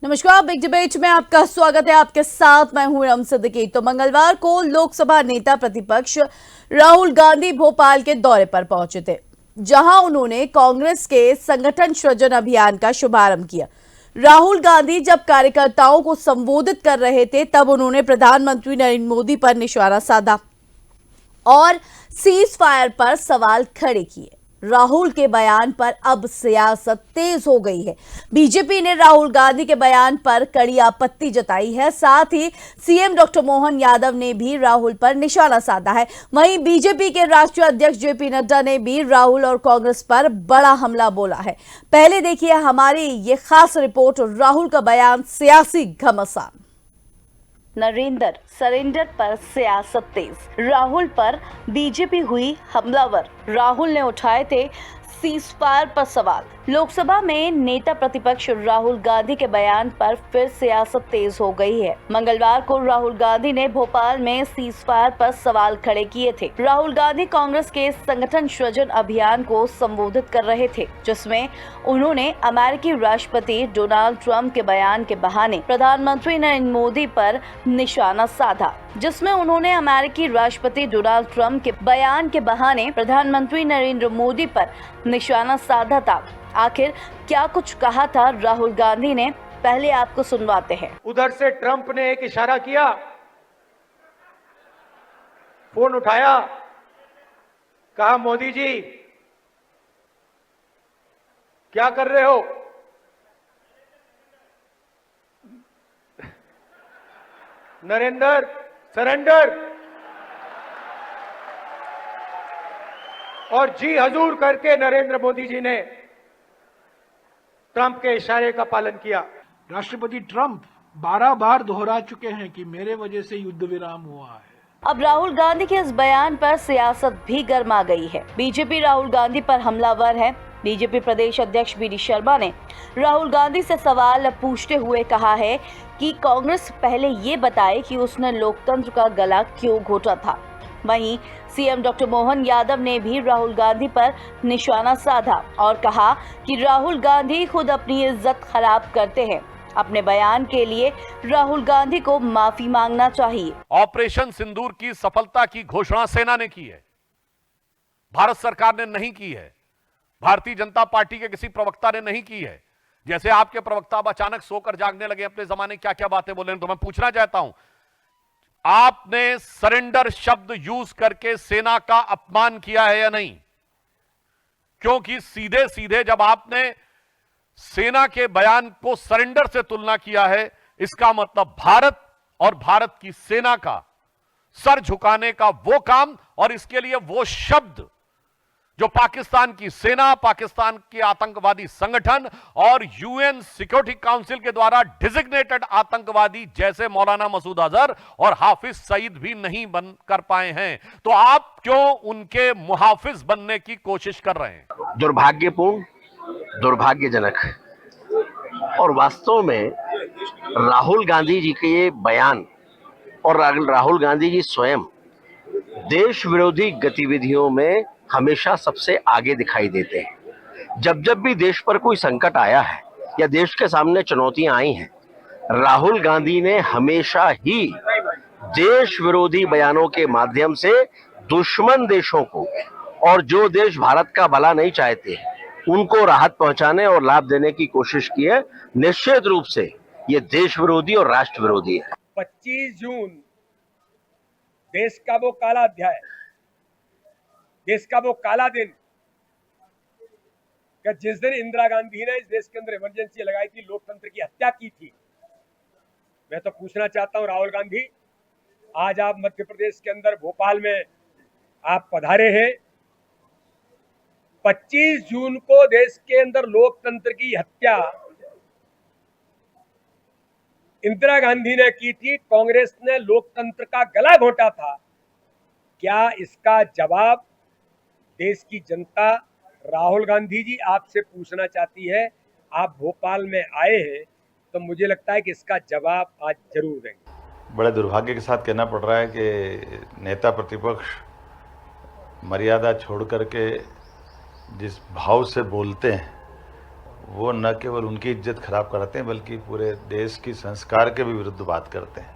नमस्कार, big debate में आपका स्वागत है। आपके साथ मैं हूं रम सिद्दीकी। तो मंगलवार को लोकसभा नेता प्रतिपक्ष राहुल गांधी भोपाल के दौरे पर पहुंचे थे, जहां उन्होंने कांग्रेस के संगठन सृजन अभियान का शुभारंभ किया। राहुल गांधी जब कार्यकर्ताओं को संबोधित कर रहे थे, तब उन्होंने प्रधानमंत्री नरेंद्र मोदी पर निशाना साधा और सीज फायर पर सवाल खड़े किए। राहुल के बयान पर अब सियासत तेज हो गई है। बीजेपी ने राहुल गांधी के बयान पर कड़ी आपत्ति जताई है। साथ ही सीएम डॉक्टर मोहन यादव ने भी राहुल पर निशाना साधा है। वहीं बीजेपी के राष्ट्रीय अध्यक्ष जेपी नड्डा ने भी राहुल और कांग्रेस पर बड़ा हमला बोला है। पहले देखिए हमारी ये खास रिपोर्ट, राहुल का बयान सियासी घमासान। नरेंद्र सरेंडर पर सियासत तेज, राहुल पर बीजेपी हुई हमलावर। राहुल ने उठाए थे सीज फायर पर सवाल। लोकसभा में नेता प्रतिपक्ष राहुल गांधी के बयान पर फिर सियासत तेज हो गई है। मंगलवार को राहुल गांधी ने भोपाल में सीज फायर पर सवाल खड़े किए थे। राहुल गांधी कांग्रेस के संगठन सृजन अभियान को संबोधित कर रहे थे, जिसमें उन्होंने अमेरिकी राष्ट्रपति डोनाल्ड ट्रंप के बयान के बहाने प्रधानमंत्री नरेंद्र मोदी पर निशाना साधा। जिसमें उन्होंने अमेरिकी राष्ट्रपति डोनाल्ड ट्रंप के बयान के बहाने प्रधानमंत्री नरेंद्र मोदी पर निशाना साधा था। आखिर क्या कुछ कहा था राहुल गांधी ने, पहले आपको सुनवाते हैं। उधर से ट्रंप ने एक इशारा किया, फोन उठाया, कहा मोदी जी क्या कर रहे हो? नरेंद्र सरेंडर, और जी हजूर करके नरेंद्र मोदी जी ने ट्रंप के इशारे का पालन किया। राष्ट्रपति ट्रंप 12 बार दोहरा चुके हैं कि मेरे वजह से युद्ध विराम हुआ है। अब राहुल गांधी के इस बयान पर सियासत भी गर्मा गई है। बीजेपी राहुल गांधी पर हमलावर है। बीजेपी प्रदेश अध्यक्ष बी डी शर्मा ने राहुल गांधी से सवाल पूछते हुए कहा है कि कांग्रेस पहले ये बताए कि उसने लोकतंत्र का गला क्यों घोटा था। वहीं सीएम डॉक्टर मोहन यादव ने भी राहुल गांधी पर निशाना साधा और कहा कि राहुल गांधी खुद अपनी इज्जत खराब करते हैं। अपने बयान के लिए राहुल गांधी को माफी मांगना चाहिए। ऑपरेशन सिंदूर की सफलता की घोषणा सेना ने की है, भारत सरकार ने नहीं की है। भारतीय जनता पार्टी के किसी प्रवक्ता ने नहीं की है। जैसे आपके प्रवक्ता अब अचानक सोकर जागने लगे, अपने जमाने क्या क्या बातें बोले, तो मैं पूछना चाहता हूं, आपने सरेंडर शब्द यूज करके सेना का अपमान किया है या नहीं? क्योंकि सीधे सीधे जब आपने सेना के बयान को सरेंडर से तुलना किया है, इसका मतलब भारत और भारत की सेना का सर झुकाने का वो काम और इसके लिए वो शब्द जो पाकिस्तान की सेना, पाकिस्तान के आतंकवादी संगठन और यूएन सिक्योरिटी काउंसिल के द्वारा डिजिग्नेटेड आतंकवादी जैसे मौलाना मसूद अजहर और हाफिज सईद भी नहीं बन कर पाए हैं, तो आप क्यों उनके मुहाफिज बनने की कोशिश कर रहे हैं? दुर्भाग्यपूर्ण, दुर्भाग्यजनक। और वास्तव में राहुल गांधी जी के ये बयान और राहुल गांधी जी स्वयं देश विरोधी गतिविधियों में हमेशा सबसे आगे दिखाई देते हैं। जब जब भी देश पर कोई संकट आया है या देश के सामने चुनौतियां आई हैं, राहुल गांधी ने हमेशा ही देश विरोधी बयानों के माध्यम से दुश्मन देशों को और जो देश भारत का भला नहीं चाहते उनको राहत पहुंचाने और लाभ देने की कोशिश की है। निश्चित रूप से ये देश विरोधी और राष्ट्र विरोधी है। 25 जून देश का वो काला अध्याय, देश का वो काला दिन कि जिस दिन इंदिरा गांधी ने इस देश के अंदर इमरजेंसी लगाई थी, लोकतंत्र की हत्या की थी। मैं तो पूछना चाहता हूं राहुल गांधी, आज आप मध्य प्रदेश के अंदर भोपाल में आप पधारे हैं। 25 जून को देश के अंदर लोकतंत्र की हत्या इंदिरा गांधी ने की थी, कांग्रेस ने लोकतंत्र का गला घोंटा था। क्या इसका जवाब देश की जनता राहुल गांधी जी आपसे पूछना चाहती है? आप भोपाल में आए हैं तो मुझे लगता है कि इसका जवाब आज जरूर देंगे। बड़े दुर्भाग्य के साथ कहना पड़ रहा है कि नेता प्रतिपक्ष मर्यादा छोड़ करके जिस भाव से बोलते हैं वो न केवल उनकी इज्जत खराब करते हैं बल्कि पूरे देश की संस्कार के भी विरुद्ध बात करते हैं।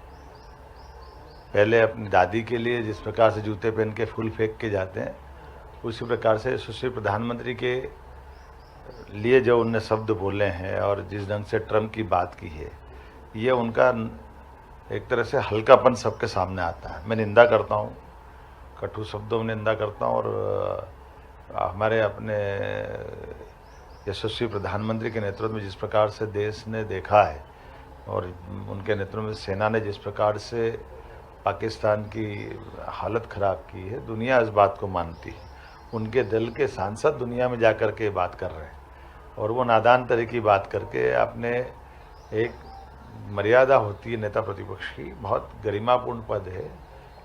पहले अपनी दादी के लिए जिस प्रकार से जूते पहन के फूल फेंक के जाते हैं, उसी प्रकार से सुश्री प्रधानमंत्री के लिए जो उनने शब्द बोले हैं और जिस ढंग से ट्रम्प की बात की है, ये उनका एक तरह से हल्कापन सबके सामने आता है। मैं निंदा करता हूँ, कटु शब्दों में निंदा करता हूँ, और हमारे अपने यशस्वी प्रधानमंत्री के नेतृत्व में जिस प्रकार से देश ने देखा है और उनके नेतृत्व में सेना ने जिस प्रकार से पाकिस्तान की हालत ख़राब की है, दुनिया इस बात को मानती है। उनके दल के सांसद दुनिया में जा कर के बात कर रहे हैं, और वो नादान तरह की बात करके अपने एक मर्यादा होती है नेता प्रतिपक्ष की, बहुत गरिमापूर्ण पद है,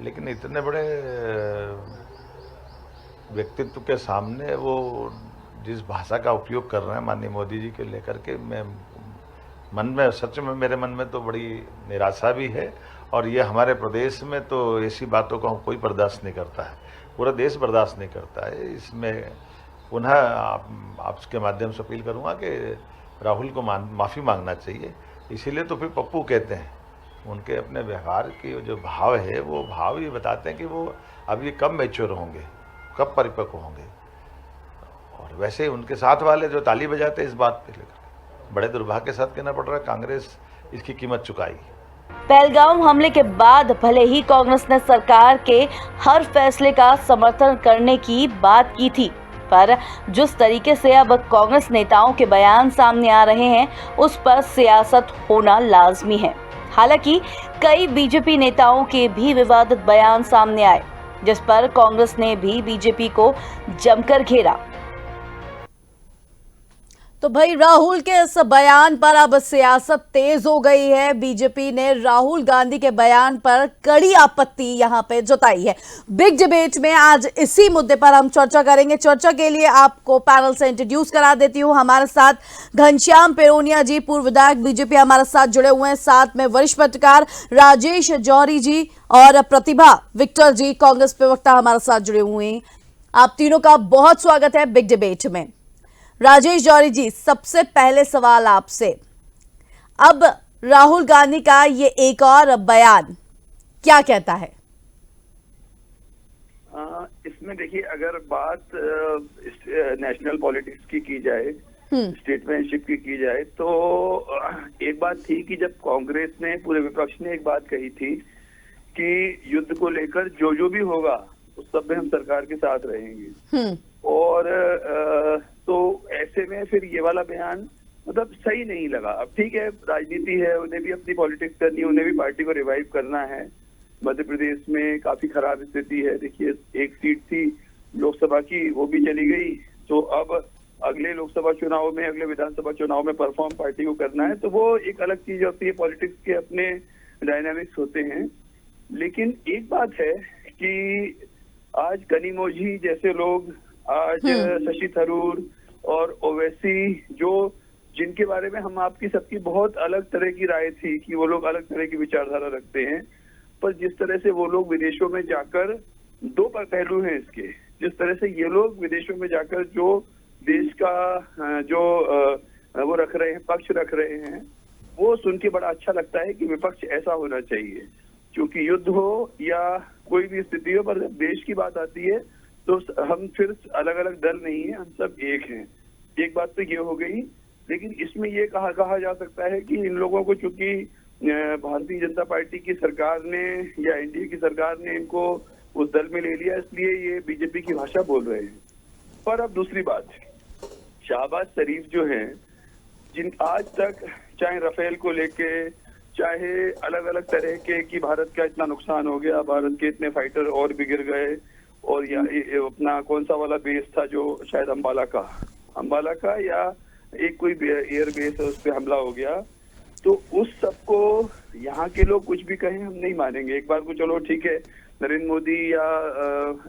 लेकिन इतने बड़े व्यक्तित्व के सामने वो जिस भाषा का उपयोग कर रहे हैं माननीय मोदी जी के लेकर के, मैं मन में सच में मेरे मन में तो बड़ी निराशा भी है। और ये हमारे प्रदेश में तो ऐसी बातों को कोई बर्दाश्त नहीं करता है, पूरा देश बर्दाश्त नहीं करता है। इसमें पुनः आपके माध्यम से अपील करूँगा कि राहुल को माफ़ी मांगना चाहिए। इसीलिए तो फिर पप्पू कहते हैं, उनके अपने व्यवहार की जो भाव है वो भाव ही बताते हैं कि वो अभी कब मैच्योर होंगे, कब परिपक्व होंगे। और वैसे ही उनके साथ वाले जो ताली बजाते हैं इस बात पे लेकर, बड़े दुर्भाग्य के साथ कहना पड़ रहा है, कांग्रेस इसकी कीमत चुकाई। पहलगाम हमले के बाद भले ही कांग्रेस ने सरकार के हर फैसले का समर्थन करने की बात की थी, पर जिस तरीके से अब कांग्रेस नेताओं के बयान सामने आ रहे हैं, उस पर सियासत होना लाजमी है। हालांकि कई बीजेपी नेताओं के भी विवादित बयान सामने आए, जिस पर कांग्रेस ने भी बीजेपी को जमकर घेरा। तो भाई राहुल के इस बयान पर अब सियासत तेज हो गई है। बीजेपी ने राहुल गांधी के बयान पर कड़ी आपत्ति यहां पे जताई है। बिग डिबेट में आज इसी मुद्दे पर हम चर्चा करेंगे। चर्चा के लिए आपको पैनल से इंट्रोड्यूस करा देती हूं। हमारे साथ घनश्याम पेरोनिया जी, पूर्व विधायक बीजेपी, हमारे साथ जुड़े हुए हैं। साथ में वरिष्ठ पत्रकार राजेश जौहरी जी और प्रतिभा विक्टर जी, कांग्रेस प्रवक्ता, हमारे साथ जुड़े हुए हैं। आप तीनों का बहुत स्वागत है बिग डिबेट में। राजेश जौहरी जी, सबसे पहले सवाल आपसे, अब राहुल गांधी का ये एक और बयान क्या कहता है? इसमें देखिए, अगर बात नेशनल पॉलिटिक्स की जाए, स्टेटमैनशिप की जाए, तो एक बात थी कि जब कांग्रेस ने, पूरे विपक्ष ने एक बात कही थी कि युद्ध को लेकर जो भी होगा उस सब में हम सरकार के साथ रहेंगे, और तो ऐसे में फिर ये वाला बयान मतलब सही नहीं लगा। अब ठीक है, राजनीति है, उन्हें भी अपनी पॉलिटिक्स करनी है, उन्हें भी पार्टी को रिवाइव करना है। मध्य प्रदेश में काफी खराब स्थिति है। देखिए, एक सीट थी लोकसभा की, वो भी चली गई, तो अब अगले लोकसभा चुनाव में, अगले विधानसभा चुनाव में परफॉर्म पार्टी को करना है, तो वो एक अलग चीज होती है। पॉलिटिक्स के अपने डायनामिक्स होते हैं। लेकिन एक बात है कि आज कनिमोझी जैसे लोग, आज शशि थरूर और ओवैसी, जो जिनके बारे में हम आपकी सबकी बहुत अलग तरह की राय थी कि वो लोग अलग तरह की विचारधारा रखते हैं, पर जिस तरह से वो लोग विदेशों में जाकर, दो पहलू हैं इसके, जिस तरह से ये लोग विदेशों में जाकर जो देश का जो वो रख रहे हैं, पक्ष रख रहे हैं, वो सुन के बड़ा अच्छा लगता है कि विपक्ष ऐसा होना चाहिए। क्योंकि युद्ध हो या कोई भी स्थिति हो, पर जब देश की बात आती है तो हम फिर अलग अलग दल नहीं है, हम सब एक हैं। एक बात तो ये हो गई। लेकिन इसमें ये कहा जा सकता है कि इन लोगों को, चूंकि भारतीय जनता पार्टी की सरकार ने या एनडीए की सरकार ने इनको उस दल में ले लिया, इसलिए ये बीजेपी की भाषा बोल रहे हैं। पर अब दूसरी बात, शहबाज शरीफ जो हैं, जिन आज तक चाहे राफेल को लेके, चाहे अलग अलग तरह के कि भारत का इतना नुकसान हो गया, भारत के इतने फाइटर और भी गिर गए, और या अपना कौन सा वाला बेस था जो शायद अंबाला का या एक कोई एयर बेस है, उस पर हमला हो गया, तो उस सबको यहाँ के लोग कुछ भी कहें हम नहीं मानेंगे। एक बार को चलो ठीक है, नरेंद्र मोदी या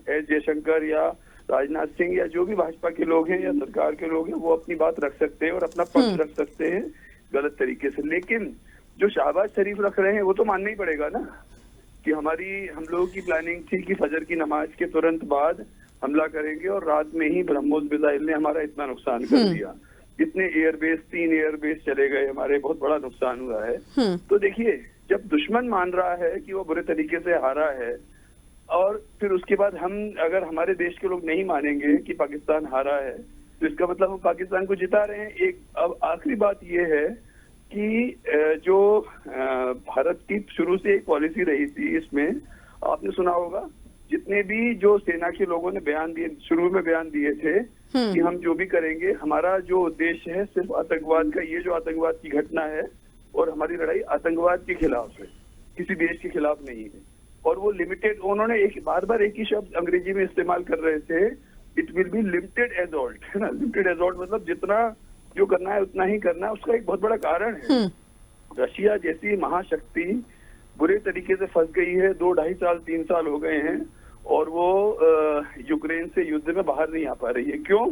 एस जयशंकर या राजनाथ सिंह या जो भी भाजपा के लोग हैं या सरकार के लोग हैं, वो अपनी बात रख सकते हैं और अपना पक्ष रख सकते हैं गलत तरीके से। लेकिन जो शहबाज शरीफ रख रहे हैं वो तो मानना ही पड़ेगा ना, कि हम लोगों की प्लानिंग थी कि फजर की नमाज के तुरंत बाद हमला करेंगे और रात में ही ब्रह्मोस मिसाइल ने हमारा इतना नुकसान कर दिया। जितने एयरबेस, 3 एयरबेस चले गए हमारे, बहुत बड़ा नुकसान हुआ है। तो देखिए, जब दुश्मन मान रहा है कि वो बुरे तरीके से हारा है, और फिर उसके बाद हम, अगर हमारे देश के लोग नहीं मानेंगे कि पाकिस्तान हारा है, तो इसका मतलब हम पाकिस्तान को जिता रहे हैं। एक अब आखिरी बात ये है कि जो भारत की शुरू से एक पॉलिसी रही थी, इसमें आपने सुना होगा, जितने भी जो सेना के लोगों ने बयान दिए, शुरू में बयान दिए थे कि हम जो भी करेंगे, हमारा जो उद्देश्य है सिर्फ आतंकवाद का, ये जो आतंकवाद की घटना है, और हमारी लड़ाई आतंकवाद के खिलाफ है, किसी देश के खिलाफ नहीं है। और वो लिमिटेड, उन्होंने एक बार बार एक ही शब्द अंग्रेजी में इस्तेमाल कर रहे थे, it will be limited assault, है ना। लिमिटेड एसॉल्ट मतलब जितना जो करना है उतना ही करना है। उसका एक बहुत बड़ा कारण है, रशिया जैसी महाशक्ति बुरे तरीके से फंस गई है, 2-2.5 साल 3 साल हो गए हैं, और वो यूक्रेन से युद्ध में बाहर नहीं आ पा रही है। क्यों?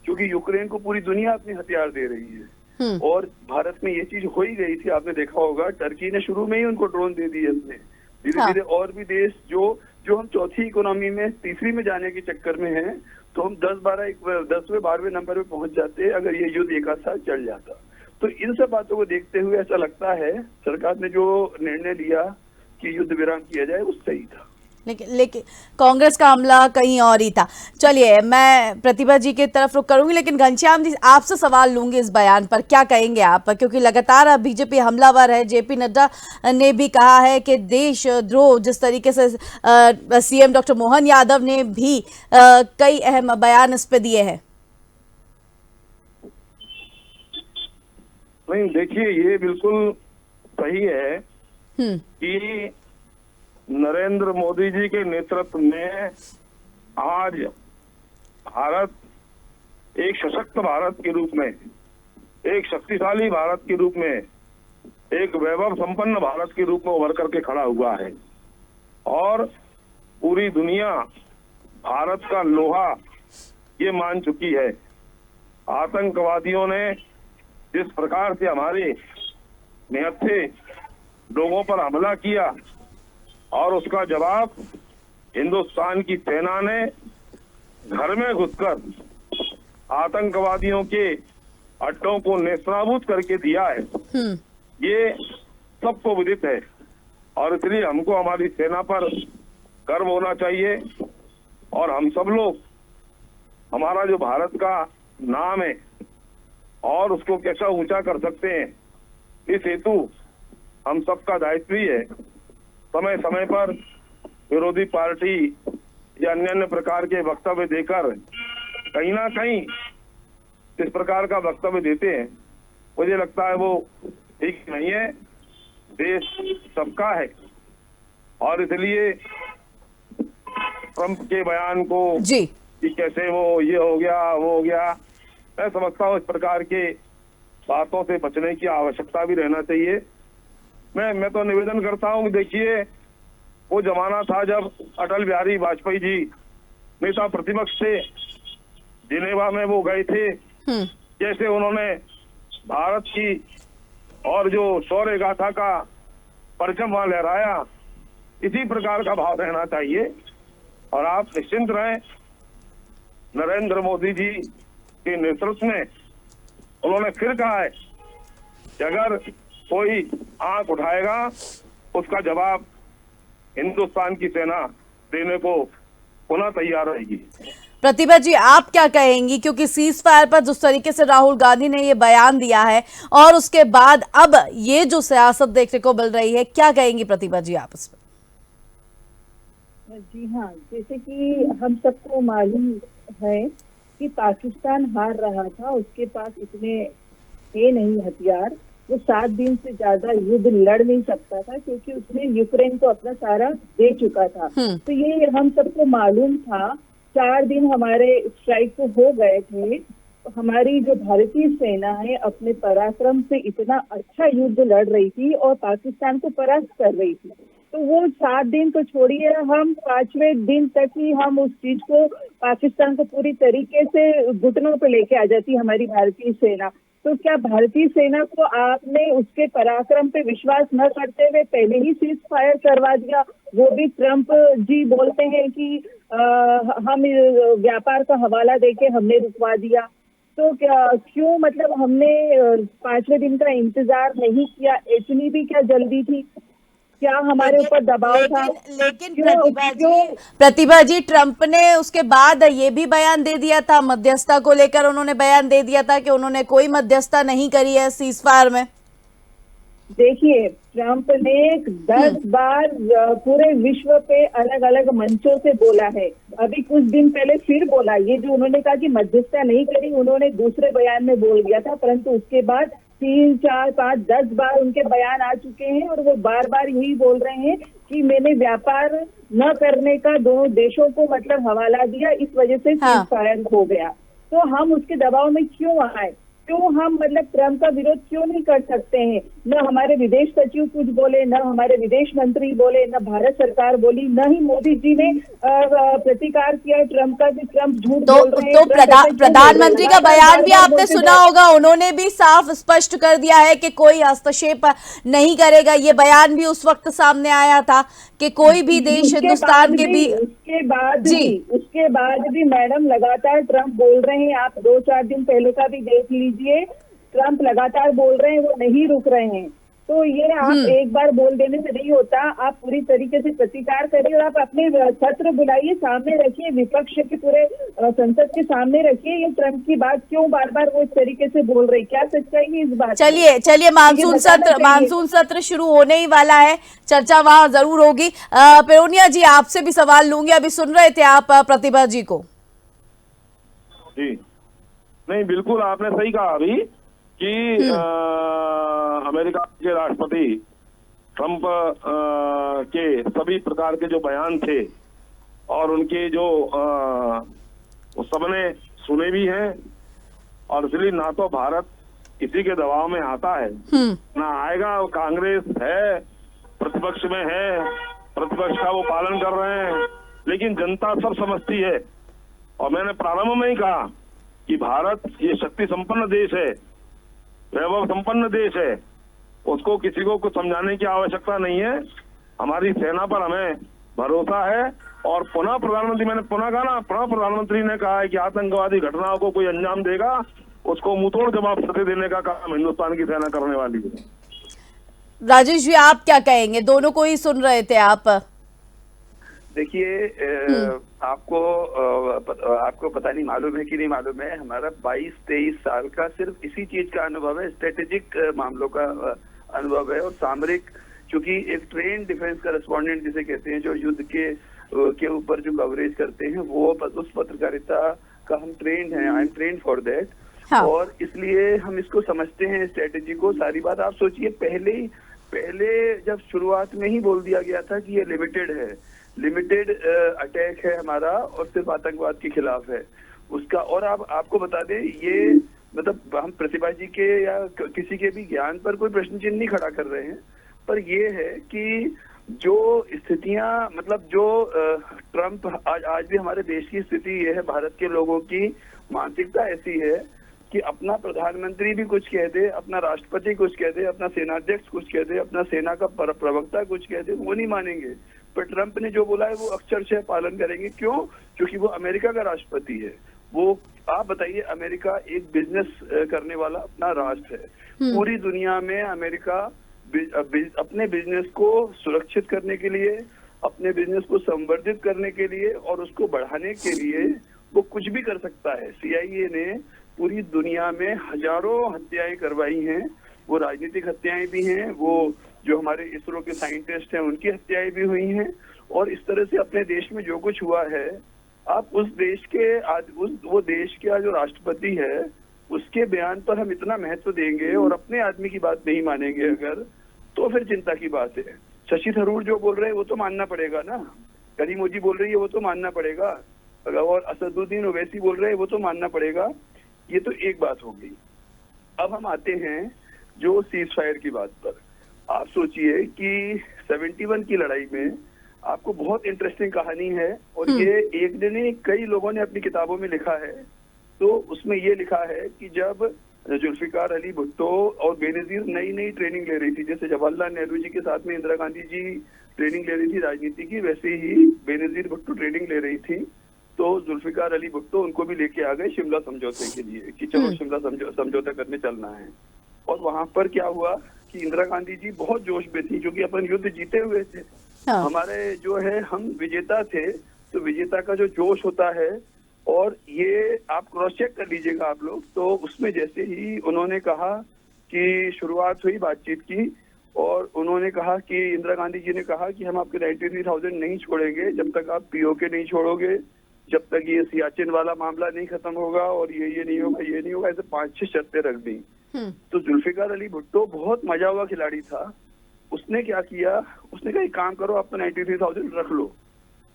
क्योंकि यूक्रेन को पूरी दुनिया अपने हथियार दे रही है, और भारत में ये चीज हो ही गई थी, आपने देखा होगा, टर्की ने शुरू में ही उनको ड्रोन दे दिए अपने। धीरे धीरे और भी देश जो हम चौथी इकोनॉमी में तीसरी में जाने के चक्कर में हैं, तो हम 10वें 12वें नंबर पे पहुंच जाते अगर ये युद्ध एक आध साल चल जाता। तो इन सब बातों को देखते हुए ऐसा लगता है सरकार ने जो निर्णय लिया कि युद्ध विराम किया जाए, वो सही था। लेकिन कांग्रेस का हमला कहीं और ही था। चलिए, मैं प्रतिभा जी की तरफ रुख करूंगी, लेकिन घनश्याम जी आपसे सवाल लूंगी इस बयान पर, क्या कहेंगे आप? क्योंकि लगातार बीजेपी हमलावर है। जेपी नड्डा ने भी कहा है कि देशद्रोह, जिस तरीके से सीएम डॉक्टर मोहन यादव ने भी कई अहम बयान इस पे दिए हैं। नहीं, देखिए, ये बिल्कुल सही है कि नरेंद्र मोदी जी के नेतृत्व में आज भारत एक सशक्त भारत के रूप में, एक शक्तिशाली भारत के रूप में, एक वैभव संपन्न भारत के रूप में उभर करके खड़ा हुआ है। और पूरी दुनिया भारत का लोहा ये मान चुकी है। आतंकवादियों ने जिस प्रकार से हमारे निहत्थे लोगों पर हमला किया, और उसका जवाब हिंदुस्तान की सेना ने घर में घुसकर आतंकवादियों के अड्डों को नेस्तनाबूद करके दिया है। ये सबको विदित है, और इसलिए हमको हमारी सेना पर गर्व होना चाहिए। और हम सब लोग, हमारा जो भारत का नाम है और उसको कैसा ऊंचा कर सकते हैं, इस हेतु हम सबका दायित्व ही है समय समय पर विरोधी पार्टी या अन्य अन्य प्रकार के वक्तव्य देकर कहीं ना कहीं इस प्रकार का वक्तव्य देते हैं। मुझे लगता है वो ठीक नहीं है। देश सबका है, और इसलिए ट्रंप के बयान को जी कि कैसे वो ये हो गया वो हो गया, मैं समझता हूँ इस प्रकार के बातों से बचने की आवश्यकता भी रहना चाहिए। मैं तो निवेदन करता हूँ कि देखिए, वो जमाना था जब अटल बिहारी वाजपेयी जी नेता प्रतिपक्ष थे, जिनेवा में वो गए थे, जैसे उन्होंने भारत की और जो शौर्य गाथा का परचम वहां लहराया, इसी प्रकार का भाव रहना चाहिए। और आप निश्चिंत रहें, नरेंद्र मोदी जी के नेतृत्व में उन्होंने फिर कहा है कि अगर कोई आंख उठाएगा, उसका जवाब हिंदुस्तान की सेना देने को पुनः तैयार रहेगी। प्रतिभा जी, आप क्या कहेंगी? क्योंकि सीज फायर पर जिस तरीके से राहुल गांधी ने ये बयान दिया है, और उसके बाद अब ये जो सियासत देखने को मिल रही है, क्या कहेंगी प्रतिभा जी आप इस पर? जी हाँ, जैसे कि हम सबको मालूम है कि पाकिस्तान हार रहा था, उसके पास इतने थे नहीं हथियार, वो 7 दिन से ज्यादा युद्ध लड़ नहीं सकता था, क्योंकि उसने यूक्रेन को अपना सारा दे चुका था। तो ये हम सबको मालूम था। 4 दिन हमारे स्ट्राइक को हो गए थे, तो हमारी जो भारतीय सेना है अपने पराक्रम से इतना अच्छा युद्ध लड़ रही थी और पाकिस्तान को परास्त कर रही थी। तो वो 7 दिन तो छोड़िए, हम 5वें दिन तक ही हम उस चीज को, पाकिस्तान को पूरी तरीके से घुटनों पे लेके आ जाती हमारी भारतीय सेना। तो क्या भारतीय सेना को आपने उसके पराक्रम पे विश्वास न करते हुए पहले ही सीज फायर करवा दिया? वो भी ट्रंप जी बोलते हैं कि हम व्यापार का हवाला देके हमने रुकवा दिया। तो क्या क्यों मतलब हमने 5वें दिन का इंतजार नहीं किया? इतनी भी क्या जल्दी थी? क्या हमारे ऊपर दबाव था? लेकिन क्यों प्रतिभा जी ट्रंप ने उसके बाद ये भी बयान दे दिया था, मध्यस्थता को लेकर उन्होंने बयान दे दिया था कि उन्होंने कोई मध्यस्थता नहीं करी है सीजफायर में। देखिए, ट्रंप ने 10 बार पूरे विश्व पे अलग अलग मंचों से बोला है। अभी कुछ दिन पहले फिर बोला, ये जो उन्होंने कहा कि मध्यस्थता नहीं करी, उन्होंने दूसरे बयान में बोल दिया था, परंतु उसके बाद 3, 4, 5, 10 बार उनके बयान आ चुके हैं और वो बार बार यही बोल रहे हैं कि मैंने व्यापार न करने का दोनों देशों को मतलब हवाला दिया, इस वजह से सीजफायर हो गया। तो हम उसके दबाव में क्यों आए? क्यों हम मतलब ट्रंप का विरोध क्यों नहीं कर सकते हैं? न हमारे विदेश सचिव कुछ बोले, न हमारे विदेश मंत्री बोले, न भारत सरकार बोली, न ही मोदी जी ने प्रतिकार किया ट्रंप का कि ट्रंप झूठ बोल रहे हैं। तो प्रधानमंत्री का बयान भी आपने सुना होगा, उन्होंने भी साफ स्पष्ट कर दिया है कि कोई हस्तक्षेप नहीं करेगा। ये बयान भी उस वक्त सामने आया था कि कोई भी देश हिंदुस्तान के भी उसके बाद भी मैडम लगातार ट्रंप बोल रहे हैं। आप 2-4 दिन पहले का भी देख लीजिए, ट्रंप लगातार बोल रहे हैं, वो नहीं रुक रहे हैं। तो ये आप एक बार बोल देने से नहीं होता, आप पूरी तरीके से प्रतिकार करिए और आप अपने सत्र बुलाइए, सामने रखिए, विपक्ष के पूरे संसद के सामने रखिए। ये ट्रंप की बात क्यों बार बार वो इस तरीके से बोल रही, क्या सच्चाई है इस बात? चलिए मानसून सत्र शुरू होने ही वाला है, चर्चा वहां जरूर होगी। पेरोनिया जी, आपसे भी सवाल लूंगी, अभी सुन रहे थे आप प्रतिभा जी को। जी नहीं, बिल्कुल आपने सही कहा अभी कि अमेरिका के राष्ट्रपति ट्रंप के सभी प्रकार के जो बयान थे और उनके जो सबने सुने भी हैं, और इसलिए ना तो भारत किसी के दबाव में आता है ना आएगा। कांग्रेस है, प्रतिपक्ष में है, प्रतिपक्ष का वो पालन कर रहे हैं, लेकिन जनता सब समझती है। और मैंने प्रारंभ में ही कहा कि भारत ये शक्ति संपन्न देश है, वैभव संपन्न देश है, उसको किसी को कुछ समझाने की आवश्यकता नहीं है। हमारी सेना पर हमें भरोसा है। और पुनः प्रधानमंत्री, मैंने पुनः कहा ना, पुनः प्रधानमंत्री ने कहा है कि आतंकवादी घटनाओं को कोई अंजाम देगा, उसको मुंहतोड़ जवाब देने का काम हिंदुस्तान की सेना करने वाली है। राजेश जी, आप क्या कहेंगे? दोनों को ही सुन रहे थे आप। देखिए, आपको पता नहीं मालूम है कि नहीं मालूम है, हमारा 22-23 साल का सिर्फ इसी चीज का अनुभव है, स्ट्रेटेजिक मामलों का अनुभव है। और सामरिक, चूंकि एक ट्रेन डिफेंस करेस्पॉन्डेंट जिसे कहते हैं, जो युद्ध के ऊपर जो कवरेज करते हैं, वो उस पत्रकारिता का हम ट्रेंड हैं, I am trend for that. और इसलिए हम इसको समझते हैं, स्ट्रेटेजी को। सारी बात आप सोचिए, पहले जब शुरुआत में ही बोल दिया गया था कि ये लिमिटेड अटैक है हमारा और सिर्फ आतंकवाद के खिलाफ है उसका। और आपको बता दें, ये मतलब हम प्रतिभा जी के या किसी के भी ज्ञान पर कोई प्रश्न चिन्ह नहीं खड़ा कर रहे हैं, पर ये है कि जो स्थितियां, मतलब जो ट्रंप आज भी हमारे देश की स्थिति ये है, भारत के लोगों की मानसिकता ऐसी है कि अपना प्रधानमंत्री भी कुछ कह दे, अपना राष्ट्रपति कुछ कह दे, अपना सेनाध्यक्ष कुछ कह दे, अपना सेना का प्रवक्ता कुछ कह दे, वो नहीं मानेंगे। पर ट्रंप ने जो बोला है वो अक्षरशः पालन करेंगे। क्यों? क्योंकि वो अमेरिका का राष्ट्रपति है। वो, आप बताइए, अमेरिका एक बिजनेस करने वाला अपना राष्ट्र है। पूरी दुनिया में अमेरिका अपने बिजनेस को सुरक्षित करने के लिए, अपने बिजनेस को संवर्धित करने के लिए और उसको बढ़ाने के लिए वो कुछ भी कर सकता है। CIA ने पूरी दुनिया में हजारों हत्याएं करवाई हैं, वो राजनीतिक हत्याएं भी हैं, वो जो हमारे इसरो के साइंटिस्ट हैं उनकी हत्याएं भी हुई हैं। और इस तरह से अपने देश में जो कुछ हुआ है, आप उस देश के वो देश का जो राष्ट्रपति है उसके बयान पर हम इतना महत्व देंगे और अपने आदमी की बात नहीं मानेंगे अगर, तो फिर चिंता की बात है। शशि थरूर जो बोल रहे हैं वो तो मानना पड़ेगा ना, करीमोजी बोल रही है वो तो मानना पड़ेगा, और असदुद्दीन ओवैसी बोल रहे हैं वो तो मानना पड़ेगा। ये तो एक बात हो गई। अब हम आते हैं जो सीज फायर की बात पर। आप सोचिए कि 71 की लड़ाई में आपको बहुत इंटरेस्टिंग कहानी है, और ये एक दिन ही कई लोगों ने अपनी किताबों में लिखा है। तो उसमें ये लिखा है कि जब जुल्फिकार अली भुट्टो और बेनजीर नई ट्रेनिंग ले रही थी, जैसे जवाहरलाल नेहरू जी के साथ में इंदिरा गांधी जी ट्रेनिंग ले रही थी राजनीति की, वैसे ही बेनजीर भुट्टो ट्रेनिंग ले रही थी। तो तो जुल्फिकार अली भुट्टो उनको भी लेके आ गए शिमला समझौते के लिए कि चलो शिमला समझौता करने चलना है। और वहां पर क्या हुआ कि इंदिरा गांधी जी बहुत जोश में थी क्योंकि अपन युद्ध जीते हुए थे। हाँ। हमारे जो है हम विजेता थे, तो विजेता का जो जोश होता है, और ये आप क्रॉस चेक कर लीजिएगा आप लोग, तो उसमें जैसे ही उन्होंने कहा कि शुरुआत हुई बातचीत की, और उन्होंने कहा कि इंदिरा गांधी जी ने कहा कि हम आपके 93,000 नहीं छोड़ेंगे जब तक आप पीओके नहीं छोड़ोगे, जब तक ये सियाचिन वाला मामला नहीं खत्म होगा, और ये नहीं होगा, ये नहीं होगा, ऐसे 5-6 शर्तें रख दी। तो जुल्फिकार अली भुट्टो बहुत मजा हुआ खिलाड़ी था। उसने क्या किया, उसने कहा एक काम करो, आप तो 93,000 रख लो,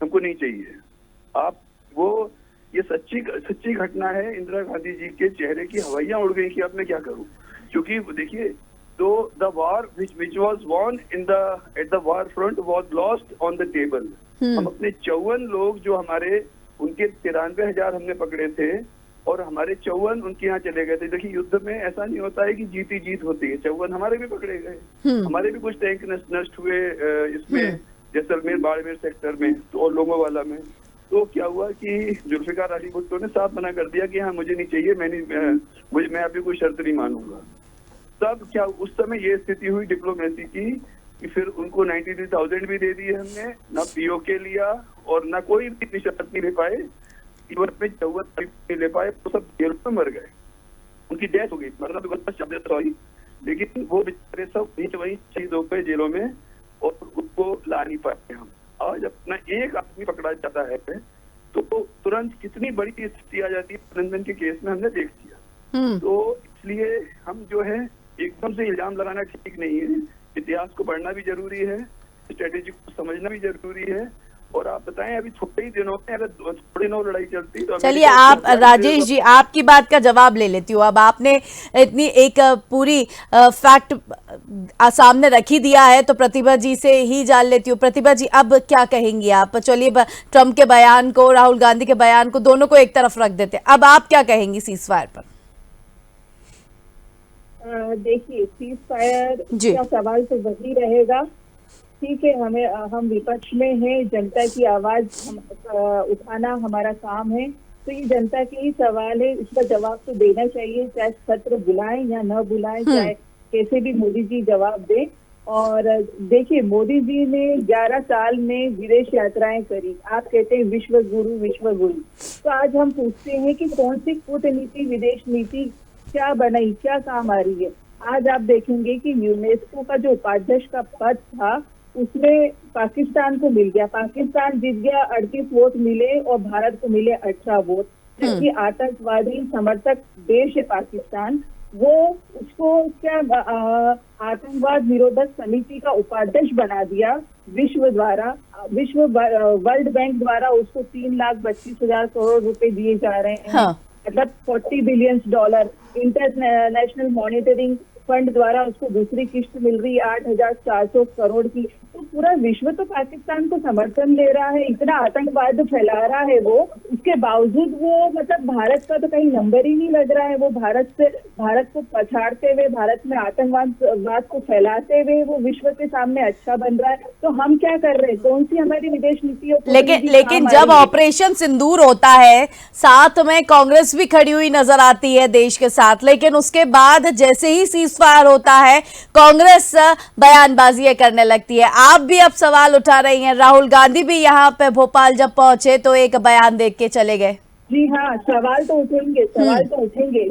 हमको नहीं चाहिए आप वो। ये सच्ची घटना है। इंदिरा गांधी जी के चेहरे की हवाइयां उड़ गई कि अब मैं क्या करूं, क्योंकि देखिए, तो the war which was won at the war front was lost on the table। हम अपने 54 लोग जो हमारे, उनके 93,000 हमने पकड़े थे, और हमारे 54 उनके यहाँ चले गए थे। देखिए युद्ध में ऐसा नहीं होता है कि जीत ही जीत होती है, 54 हमारे भी पकड़े गए, हमारे भी कुछ टैंक नष्ट हुए इसमें जैसलमेर बाड़मेर सेक्टर में, तो और लोगों वाला में। तो क्या हुआ कि जुल्फिकार अली भुट्टो ने साफ मना कर दिया कि हाँ मुझे नहीं चाहिए, मैं अभी कोई शर्त नहीं मानूंगा। तब क्या उस समय ये स्थिति हुई डिप्लोमेसी की कि फिर उनको 93,000 भी दे दिए हमने, ना पीओके लिया और ना कोई भी शर्त नहीं ले पाए, इवन में 54 नहीं ले पाए, तो सब जेल में मर गए, उनकी डेथ हो गई, मरना तो सॉरी, लेकिन वो बेचारे सब वही शहीद हो गए जेलों में, और उनको ला नहीं पाए हम। आज अपना एक आदमी पकड़ा जाता है तो तुरंत कितनी बड़ी स्थिति आ जाती है, अभिनंदन के केस में हमने देख लिया। तो इसलिए हम जो है एकदम से इल्जाम लगाना ठीक नहीं है, इतिहास को पढ़ना भी जरूरी है, स्ट्रेटेजी को समझना भी जरूरी है। और आप बताएं अभी थोड़े ही दिनों में अगर थोड़ी नौ लड़ाई चलती तो चलिए आप राजेश जी आपकी बात का जवाब ले लेती हूँ। अब आपने इतनी एक पूरी फैक्ट सामने रखी दिया है तो प्रतिभा जी से ही जान लेती हूँ। प्रतिभा जी अब क्या कहेंगी आप? चलिए ट्रम्प के बयान को, राहुल गांधी के बयान को, दोनों को एक तरफ रख देते हैं, अब आप क्या कहेंगी सीज फायर पर? देखिए सीज फायर का सवाल तो वही रहेगा। ठीक है, हम विपक्ष में हैं, जनता की आवाज उठाना हमारा काम है, तो ये जनता के ही सवाल है, इसका जवाब तो देना चाहिए, चाहे सत्र बुलाएं या न बुलाएं, चाहे कैसे भी मोदी जी जवाब दें। और देखिए मोदी जी ने 11 साल में विदेश यात्राएं करी, आप कहते हैं विश्व गुरु, तो आज हम पूछते हैं कि कौन सी कूटनीति, विदेश नीति क्या बनाई, क्या काम आ रही है। आज आप देखेंगे कि यूनेस्को का जो उपाध्यक्ष का पद था उसमें पाकिस्तान को मिल गया, पाकिस्तान जीत गया, 38 वोट मिले और भारत को मिले 18 वोट। जबकि आतंकवादी समर्थक देश है पाकिस्तान, वो उसको क्या आतंकवाद निरोधक समिति का उपाध्यक्ष बना दिया वर्ल्ड बैंक द्वारा उसको 3,32,000 करोड़ रुपए दिए जा रहे हैं। मतलब $40 बिलियन। इंटरनेशनल मॉनिटरिंग फंड द्वारा उसको दूसरी किस्त मिल रही है 8,400 करोड़ की। तो पूरा विश्व तो पाकिस्तान को समर्थन दे रहा है, इतना आतंकवाद फैला रहा है वो, उसके बावजूद वो मतलब भारत का तो कहीं नंबर ही नहीं लग रहा है। वो भारत को पछाड़ते हुए, भारत में आतंकवाद को फैलाते हुए वो विश्व के सामने अच्छा बन रहा है। तो हम क्या कर रहे हैं, कौन सी हमारी विदेश नीतियों? लेकिन जब ऑपरेशन सिंदूर होता है, साथ में कांग्रेस भी खड़ी हुई नजर आती है देश के साथ, लेकिन उसके बाद जैसे ही सीज फायर होता है कांग्रेस बयानबाजी करने लगती है। आप भी अब सवाल उठा रही हैं, राहुल गांधी भी यहाँ पे भोपाल जब पहुंचे तो एक बयान देख के चले गए। जी हाँ, सवाल तो उठेंगे।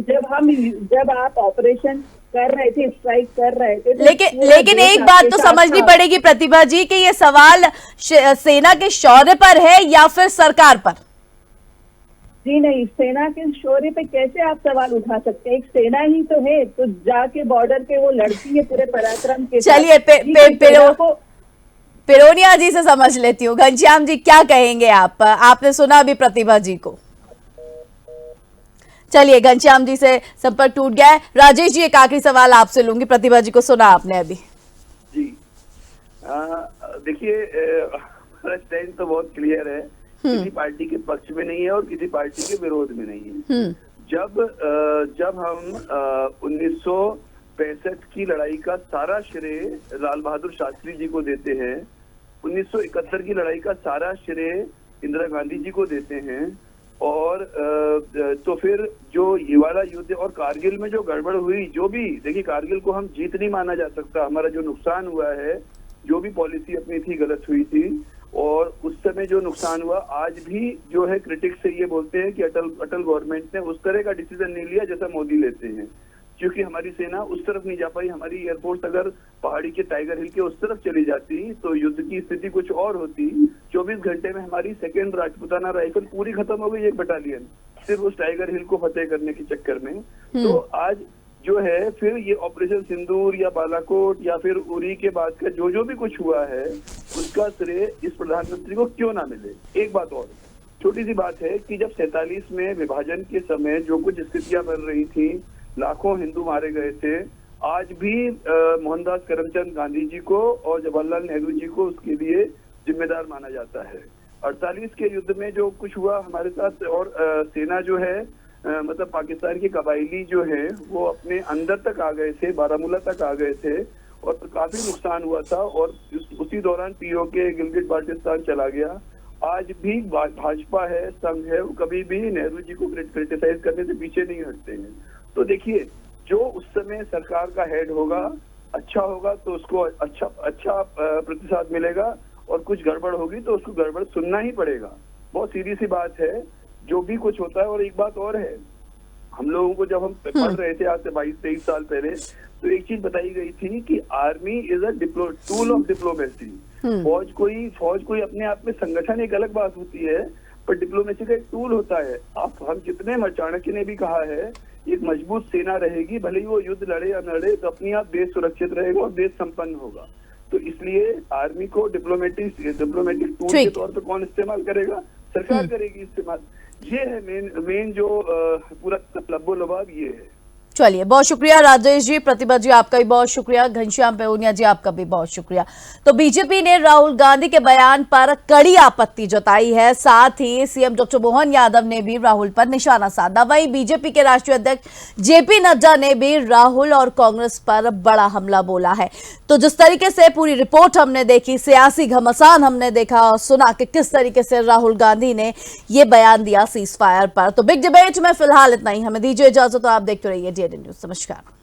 जब आप ऑपरेशन कर रहे थे, स्ट्राइक कर रहे थे, तो लेकिन एक बात तो समझनी पड़ेगी प्रतिभा जी कि ये सवाल सेना के शौर्य पर है या फिर सरकार पर? जी नहीं, सेना के शौर्य पे कैसे आप सवाल उठा सकते हैं? एक सेना ही तो है, तो जाके बॉर्डर पे वो लड़ती है पूरे पराक्रम के साथ। चलिए पिरोनिया जी से समझ लेती हूँ। घनश्याम जी क्या कहेंगे आप? आपने सुना अभी प्रतिभा जी को। चलिए घनश्याम जी से संपर्क टूट गया है। राजेश जी एक आखिरी सवाल आपसे लूंगी, प्रतिभा जी को सुना आपने अभी। जी देखिए स्टैंड तो बहुत क्लियर है, किसी पार्टी के पक्ष में नहीं है और किसी पार्टी के विरोध में नहीं है। जब हम 1965 की लड़ाई का सारा श्रेय लाल बहादुर शास्त्री जी को देते हैं, 1971 की लड़ाई का सारा श्रेय इंदिरा गांधी जी को देते हैं, और तो फिर जो ये वाला युद्ध और कारगिल में जो गड़बड़ हुई, जो भी देखिए कारगिल को हम जीत नहीं माना जा सकता, हमारा जो नुकसान हुआ है, जो भी पॉलिसी अपनी थी गलत हुई थी, और उस समय जो नुकसान हुआ, आज भी जो है क्रिटिक्स से ये बोलते हैं कि अटल गवर्नमेंट ने उस तरह का डिसीजन नहीं लिया जैसा मोदी लेते हैं, क्योंकि हमारी सेना उस तरफ नहीं जा पाई। हमारी एयरफोर्स अगर पहाड़ी के टाइगर हिल के उस तरफ चली जाती तो युद्ध की स्थिति कुछ और होती। 24 घंटे में हमारी सेकेंड राजपूताना राइफल पूरी खत्म हो गई, एक बटालियन, सिर्फ उस टाइगर हिल को फतेह करने के चक्कर में। तो आज जो है फिर ये ऑपरेशन सिंदूर या बालाकोट या फिर उरी के बाद का जो भी कुछ हुआ है, उसका श्रेय इस प्रधानमंत्री को क्यों ना मिले। एक बात और छोटी सी बात है कि जब 47 में विभाजन के समय जो कुछ स्थितियां बन रही थी, लाखों हिंदू मारे गए थे, आज भी मोहनदास करमचंद गांधी जी को और जवाहरलाल नेहरू जी को उसके लिए जिम्मेदार माना जाता है। 48 के युद्ध में जो कुछ हुआ हमारे साथ, और सेना जो है मतलब पाकिस्तान के कबायली जो है वो अपने अंदर तक आ गए थे, बारामूला तक आ गए थे, और काफी नुकसान हुआ था। और उसी दौरान पीओके गिलगिट बाल्टिस्तान चला गया। आज भी भाजपा है, संघ है, वो कभी भी नेहरू जी को क्रिटिसाइज करने से पीछे नहीं हटते हैं। तो देखिए, जो उस समय सरकार का हेड होगा, अच्छा होगा तो उसको अच्छा प्रतिसाद मिलेगा, और कुछ गड़बड़ होगी तो उसको गड़बड़ सुनना ही पड़ेगा। बहुत सीधी सी बात है जो भी कुछ होता है। और एक बात और है, हम लोगों को जब हम पढ़ रहे थे आज से 22-23 साल पहले, तो एक चीज बताई गई थी कि army is a tool of diplomacy. फौज कोई अपने आप में संगठन एक अलग बात होती है, पर डिप्लोमेसी का एक टूल होता है। हम जितने चाणक्य ने भी कहा है, एक मजबूत सेना रहेगी, भले ही वो युद्ध लड़े या न लड़े, तो अपने आप देश सुरक्षित रहेगा और देश संपन्न होगा। तो इसलिए आर्मी को डिप्लोमेटिक टूल के तौर पर कौन इस्तेमाल करेगा? सरकार करेगी इस्तेमाल। ये है मेन जो पूरा लब्बो लबाब ये है। चलिए, बहुत शुक्रिया राजेश जी, प्रतिभा जी आपका भी बहुत शुक्रिया, घनश्याम पेहुनिया जी आपका भी बहुत शुक्रिया। तो बीजेपी ने राहुल गांधी के बयान पर कड़ी आपत्ति जताई है, साथ ही सीएम डॉक्टर मोहन यादव ने भी राहुल पर निशाना साधा। वहीं बीजेपी के राष्ट्रीय अध्यक्ष जेपी नड्डा ने भी राहुल और कांग्रेस पर बड़ा हमला बोला है। तो जिस तरीके से पूरी रिपोर्ट हमने देखी, सियासी घमासान हमने देखा और सुना कि किस तरीके से राहुल गांधी ने यह बयान दिया सीज फायर पर। तो बिग डिबेट में फिलहाल इतना ही, हमें दीजिए इजाजत, तो आप देखते रहिए DNN न्यूज़। नमस्कार।